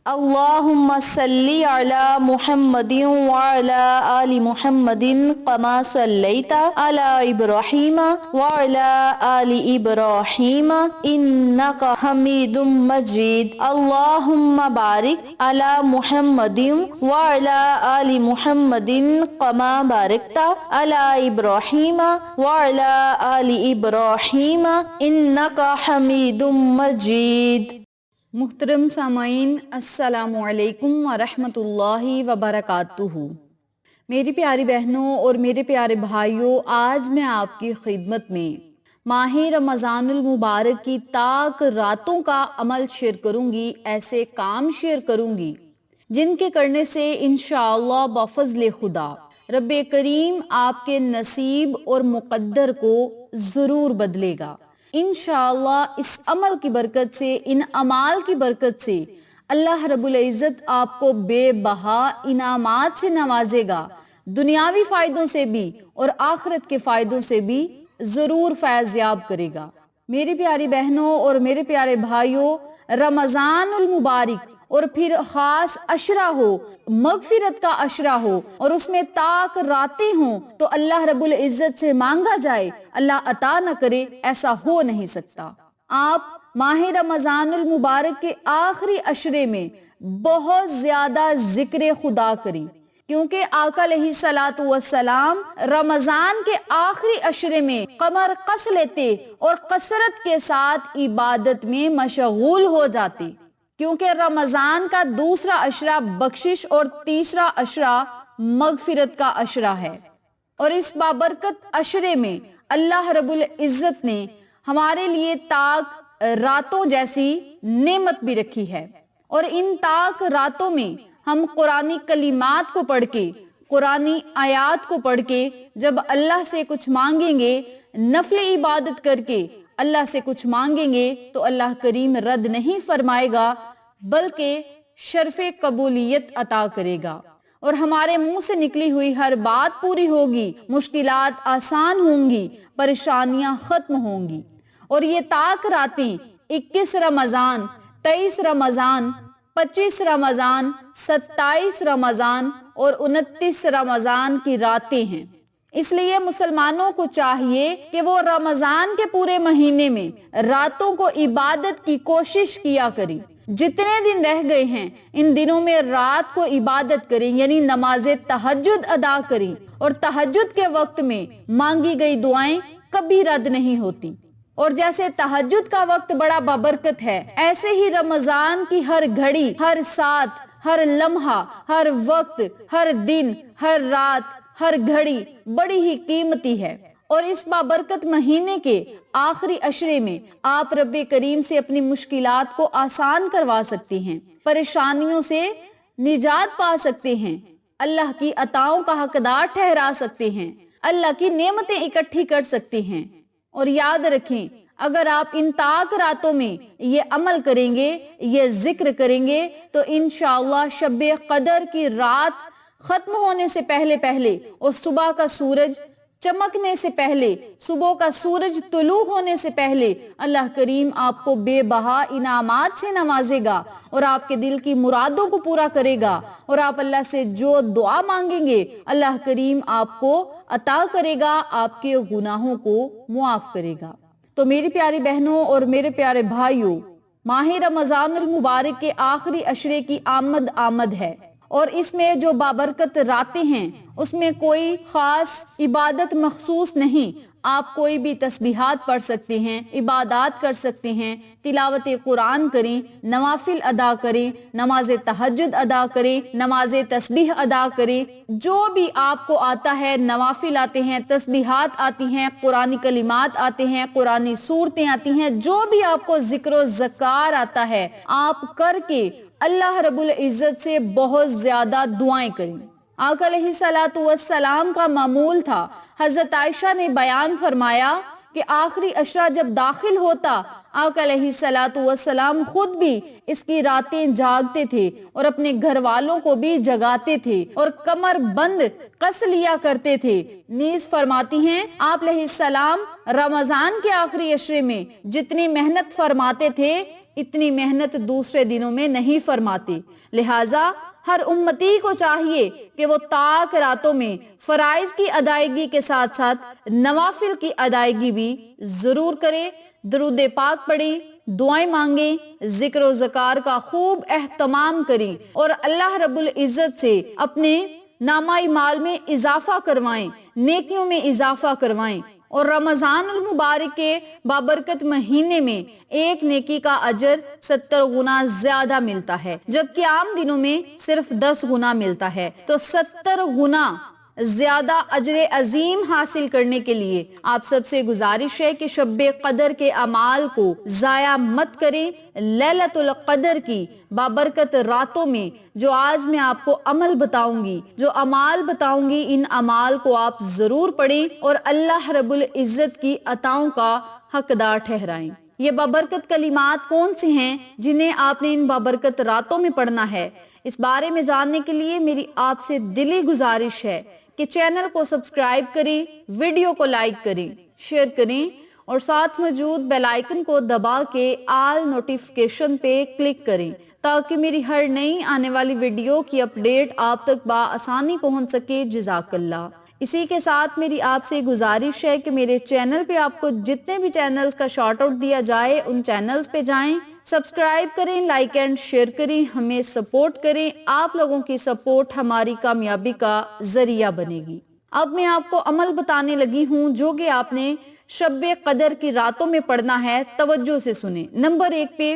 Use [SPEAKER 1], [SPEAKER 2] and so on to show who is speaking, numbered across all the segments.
[SPEAKER 1] اللهم صل على محمد وعلى آل محمد كما صليت على إبراهيم وعلى آل إبراهيم إنك حميد مجيد. اللهم بارك على محمد وعلى آل محمد كما باركت على إبراهيم وعلى آل إبراهيم إنك حميد مجيد.
[SPEAKER 2] محترم سامعین، السلام علیکم ورحمۃ اللہ وبرکاتہ۔ میری پیاری بہنوں اور میرے پیارے بھائیوں، آج میں آپ کی خدمت میں ماہ رمضان المبارک کی طاق راتوں کا عمل شیئر کروں گی، ایسے کام شیئر کروں گی جن کے کرنے سے انشاءاللہ بفضل خدا رب کریم آپ کے نصیب اور مقدر کو ضرور بدلے گا۔ انشاءاللہ اس عمل کی برکت سے، ان اعمال کی برکت سے اللہ رب العزت آپ کو بے بہا انعامات سے نوازے گا، دنیاوی فائدوں سے بھی اور آخرت کے فائدوں سے بھی ضرور فیض یاب کرے گا۔ میری پیاری بہنوں اور میرے پیارے بھائیوں، رمضان المبارک اور پھر خاص عشرہ ہو، مغفرت کا عشرہ ہو اور اس میں طاق راتیں ہوں تو اللہ رب العزت سے مانگا جائے، اللہ عطا نہ کرے، ایسا ہو نہیں سکتا۔ آپ ماہ رمضان المبارک کے آخری عشرے میں بہت زیادہ ذکر خدا کریں، کیونکہ آقا علیہ الصلوۃ والسلام رمضان کے آخری عشرے میں کمر کس لیتے اور کثرت کے ساتھ عبادت میں مشغول ہو جاتے، کیونکہ رمضان کا دوسرا عشرہ بخشش اور تیسرا عشرہ مغفرت کا عشرہ ہے، اور اس بابرکت عشرے میں اللہ رب العزت نے ہمارے لیے طاق راتوں جیسی نعمت بھی رکھی ہے، اور ان طاق راتوں میں ہم قرآنی کلمات کو پڑھ کے، قرآنی آیات کو پڑھ کے جب اللہ سے کچھ مانگیں گے، نفل عبادت کر کے اللہ سے کچھ مانگیں گے تو اللہ کریم رد نہیں فرمائے گا بلکہ شرف قبولیت عطا کرے گا، اور ہمارے منہ سے نکلی ہوئی ہر بات پوری ہوگی، مشکلات آسان ہوں گی، پریشانیاں ختم ہوں گی۔ اور یہ طاق راتیں 21 رمضان، 23 رمضان، 25 رمضان، 27 رمضان اور 29 رمضان کی راتیں ہیں۔ اس لیے مسلمانوں کو چاہیے کہ وہ رمضان کے پورے مہینے میں راتوں کو عبادت کی کوشش کیا کریں۔ جتنے دن رہ گئے ہیں ان دنوں میں رات کو عبادت کریں، یعنی نماز تہجد ادا کریں، اور تہجد کے وقت میں مانگی گئی دعائیں کبھی رد نہیں ہوتی۔ اور جیسے تہجد کا وقت بڑا بابرکت ہے، ایسے ہی رمضان کی ہر گھڑی، ہر ساتھ، ہر لمحہ، ہر وقت، ہر دن، ہر رات، ہر گھڑی بڑی ہی قیمتی ہے۔ اور اس بابرکت مہینے کے آخری عشرے میں آپ رب کریم سے اپنی مشکلات کو آسان کروا سکتے ہیں، پریشانیوں سے نجات پا سکتے ہیں، اللہ کی عطاؤں کا حقدار ٹھہرا سکتے ہیں، اللہ کی نعمتیں اکٹھی کر سکتے ہیں۔ اور یاد رکھیں، اگر آپ ان طاق راتوں میں یہ عمل کریں گے، یہ ذکر کریں گے تو انشاءاللہ شب قدر کی رات ختم ہونے سے پہلے پہلے اور صبح کا سورج چمکنے سے پہلے، صبح کا سورج طلوع ہونے سے پہلے اللہ کریم آپ کو بے بہا انعامات سے نوازے گا اور آپ کے دل کی مرادوں کو پورا کرے گا، اور آپ اللہ سے جو دعا مانگیں گے اللہ کریم آپ کو عطا کرے گا، آپ کے گناہوں کو معاف کرے گا۔ تو میری پیاری بہنوں اور میرے پیارے بھائیوں، ماہ رمضان المبارک کے آخری عشرے کی آمد ہے، اور اس میں جو بابرکت راتیں ہیں اس میں کوئی خاص عبادت مخصوص نہیں، آپ کوئی بھی تسبیحات پڑھ سکتے ہیں، عبادات کر سکتے ہیں، تلاوت قرآن کریں، نوافل ادا کریں، نماز تہجد ادا کریں، نماز تسبیح ادا کریں، جو بھی آپ کو آتا ہے، نوافل آتے ہیں، تسبیحات آتی ہیں، قرآنی کلمات آتے ہیں، قرآنی سورتیں آتی ہیں، جو بھی آپ کو ذکر و ذکار آتا ہے آپ کر کے اللہ رب العزت سے بہت زیادہ دعائیں کریں۔ آقا علیہ الصلوۃ والسلام کا معمول تھا، حضرت عائشہ نے بیان فرمایا کہ آخری عشرہ جب داخل ہوتا آقا علیہ الصلوۃ والسلام خود بھی اس کی راتیں جاگتے تھے اور اپنے گھر والوں کو بھی جگاتے تھے اور کمر بند کس لیا کرتے تھے۔ نیز فرماتی ہیں آپ علیہ السلام رمضان کے آخری عشرے میں جتنی محنت فرماتے تھے اتنی محنت دوسرے دنوں میں نہیں فرماتے، لہٰذا ہر امتی کو چاہیے کہ وہ طاق راتوں میں فرائض کی ادائیگی کے ساتھ ساتھ نوافل کی ادائیگی بھی ضرور کرے، درود پاک پڑھیں، دعائیں مانگیں، ذکر و ذکار کا خوب اہتمام کریں اور اللہ رب العزت سے اپنے نامہ اعمال میں اضافہ کروائیں، نیکیوں میں اضافہ کروائیں، اور رمضان المبارک کے بابرکت مہینے میں ایک نیکی کا اجر 70 گنا زیادہ ملتا ہے، جبکہ عام دنوں میں صرف 10 گنا ملتا ہے۔ تو 70 گنا زیادہ اجر عظیم حاصل کرنے کے لیے آپ سب سے گزارش ہے کہ شب قدر کے اعمال کو ضائع مت کریں۔ لیلۃ القدر کی بابرکت راتوں میں جو آج میں آپ کو عمل بتاؤں گی، جو اعمال بتاؤں گی، ان اعمال کو آپ ضرور پڑھیں اور اللہ رب العزت کی عطاؤں کا حقدار ٹھہرائیں۔ یہ بابرکت کلمات کون سے ہیں جنہیں آپ نے ان بابرکت راتوں میں پڑھنا ہے؟ اس بارے میں جاننے کے لیے میری آپ سے دلی گزارش ہے کہ چینل کو سبسکرائب کریں، ویڈیو کو لائک کریں، شیئر کریں اور ساتھ موجود بیل آئیکن کو دبا کے آل نوٹیفیکیشن پہ کلک کریں تاکہ میری ہر نئی آنے والی ویڈیو کی اپڈیٹ آپ تک بآسانی پہنچ سکے۔ جزاک اللہ۔ اسی کے ساتھ میری آپ سے گزارش ہے کہ میرے چینل پہ آپ کو جتنے بھی چینلز کا شارٹ آؤٹ دیا جائے ان چینلز پہ جائیں، سبسکرائب کریں، لائک اینڈ شیئر کریں، ہمیں سپورٹ کریں۔ آپ لوگوں کی سپورٹ ہماری کامیابی کا ذریعہ بنے گی۔ اب میں آپ کو عمل بتانے لگی ہوں جو کہ آپ نے شب قدر کی راتوں میں پڑھنا ہے، توجہ سے سنیں۔ نمبر 1 پہ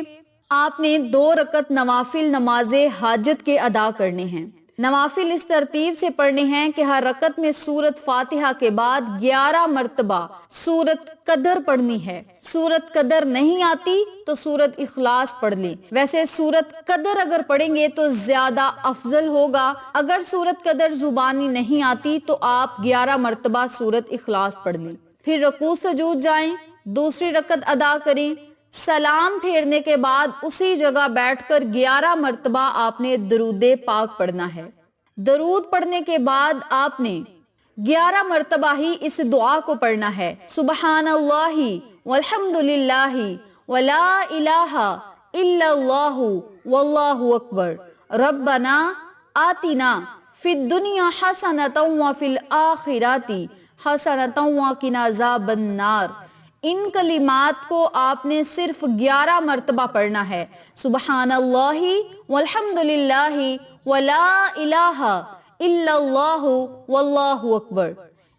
[SPEAKER 2] آپ نے 2 رکعت نوافل نماز حاجت کے ادا کرنے ہیں۔ نوافل اس ترتیب سے پڑھنے ہیں کہ ہر رکعت میں سورت فاتحہ کے بعد 11 مرتبہ سورت قدر پڑھنی ہے۔ سورت قدر نہیں آتی تو سورت اخلاص پڑھ لیں، ویسے سورت قدر اگر پڑھیں گے تو زیادہ افضل ہوگا۔ اگر سورت قدر زبانی نہیں آتی تو آپ 11 مرتبہ سورت اخلاص پڑھ لیں، پھر رکوع سجود جائیں، دوسری رکعت ادا کریں، سلام پھیرنے کے بعد اسی جگہ بیٹھ کر 11 مرتبہ آپ نے درود پاک پڑھنا ہے۔ درود پڑھنے کے بعد آپ نے 11 مرتبہ ہی اس دعا کو پڑھنا ہے، سبحان اللہ والحمد للہ ولا الہ الا اللہ واللہ اکبر، ربنا آتنا فی الدنیا حسنۃ وفی الآخرۃ حسنۃ وقنا عذاب النار۔ ان کلمات کو آپ نے صرف 11 مرتبہ پڑھنا ہے، سبحان اللہ والحمد للہ ولا الہ الا اللہ واللہ اکبر۔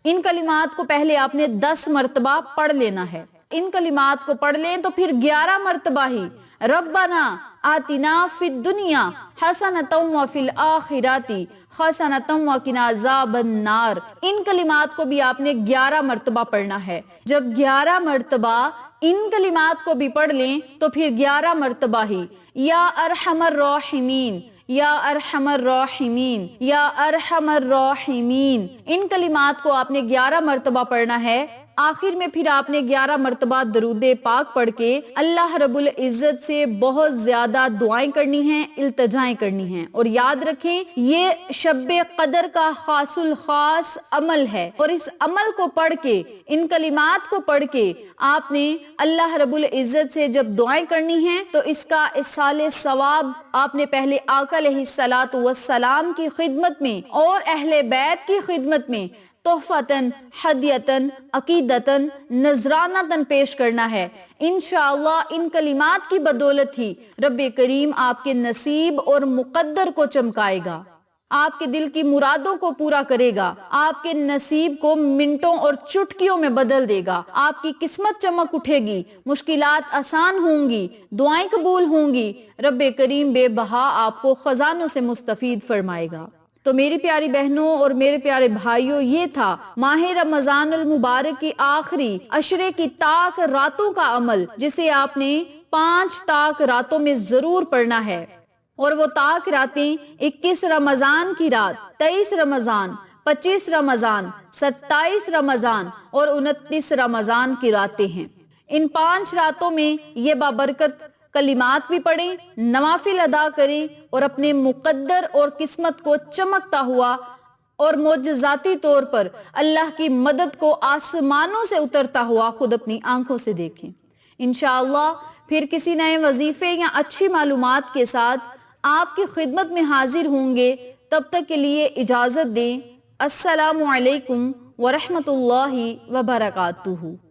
[SPEAKER 2] ان کلمات کو پہلے آپ نے 10 مرتبہ پڑھ لینا ہے۔ ان کلمات کو پڑھ لیں تو پھر 11 مرتبہ ہی ربنا آتنا فی الدنیا حسنۃ وفی الآخرۃ حسنۃ وقنا عذاب النار۔ ان کلمات کو بھی آپ نے 11 مرتبہ پڑھنا ہے۔ جب 11 مرتبہ ان کلمات کو بھی پڑھ لیں تو پھر 11 مرتبہ ہی یا ارحم الراحمین، یا ارحم الراحمین، یا ارحم الراحمین، ان کلمات کو آپ نے 11 مرتبہ پڑھنا ہے۔ آخر میں پھر آپ نے 11 مرتبہ درود پاک پڑھ کے اللہ رب العزت سے بہت زیادہ دعائیں کرنی ہیں، التجائیں کرنی ہیں، اور یاد رکھیں یہ شب قدر کا خاص الخاص عمل ہے، اور اس عمل کو پڑھ کے، ان کلمات کو پڑھ کے آپ نے اللہ رب العزت سے جب دعائیں کرنی ہیں تو اس کا ایصال ثواب آپ نے پہلے آقا علیہ الصلوۃ والسلام کی خدمت میں اور اہل بیت کی خدمت میں تحفتاً، ہدیتاً، عقیدتاً، نذرانتاً پیش کرنا ہے۔ انشاءاللہ ان کلمات کی بدولت ہی رب کریم آپ کے نصیب اور مقدر کو چمکائے گا، آپ کے دل کی مرادوں کو پورا کرے گا، آپ کے نصیب کو منٹوں اور چٹکیوں میں بدل دے گا، آپ کی قسمت چمک اٹھے گی، مشکلات آسان ہوں گی، دعائیں قبول ہوں گی، رب کریم بے بہا آپ کو خزانوں سے مستفید فرمائے گا۔ تو میری پیاری بہنوں اور میرے پیارے بھائیوں، یہ تھا ماہ رمضان المبارک کی آخری عشرے کی طاق راتوں کا عمل، جسے آپ نے 5 طاق راتوں میں ضرور پڑھنا ہے، اور وہ طاق راتیں 21 رمضان کی رات، 23 رمضان، 25 رمضان، 27 رمضان اور 29 رمضان کی راتیں ہیں۔ ان 5 راتوں میں یہ بابرکت کلمات بھی پڑھیں، نوافل ادا کریں اور اپنے مقدر اور قسمت کو چمکتا ہوا اور معجزاتی طور پر اللہ کی مدد کو آسمانوں سے اترتا ہوا خود اپنی آنکھوں سے دیکھیں۔ انشاءاللہ پھر کسی نئے وظیفے یا اچھی معلومات کے ساتھ آپ کی خدمت میں حاضر ہوں گے۔ تب تک کے لیے اجازت دیں۔ السلام علیکم ورحمۃ اللہ وبرکاتہ۔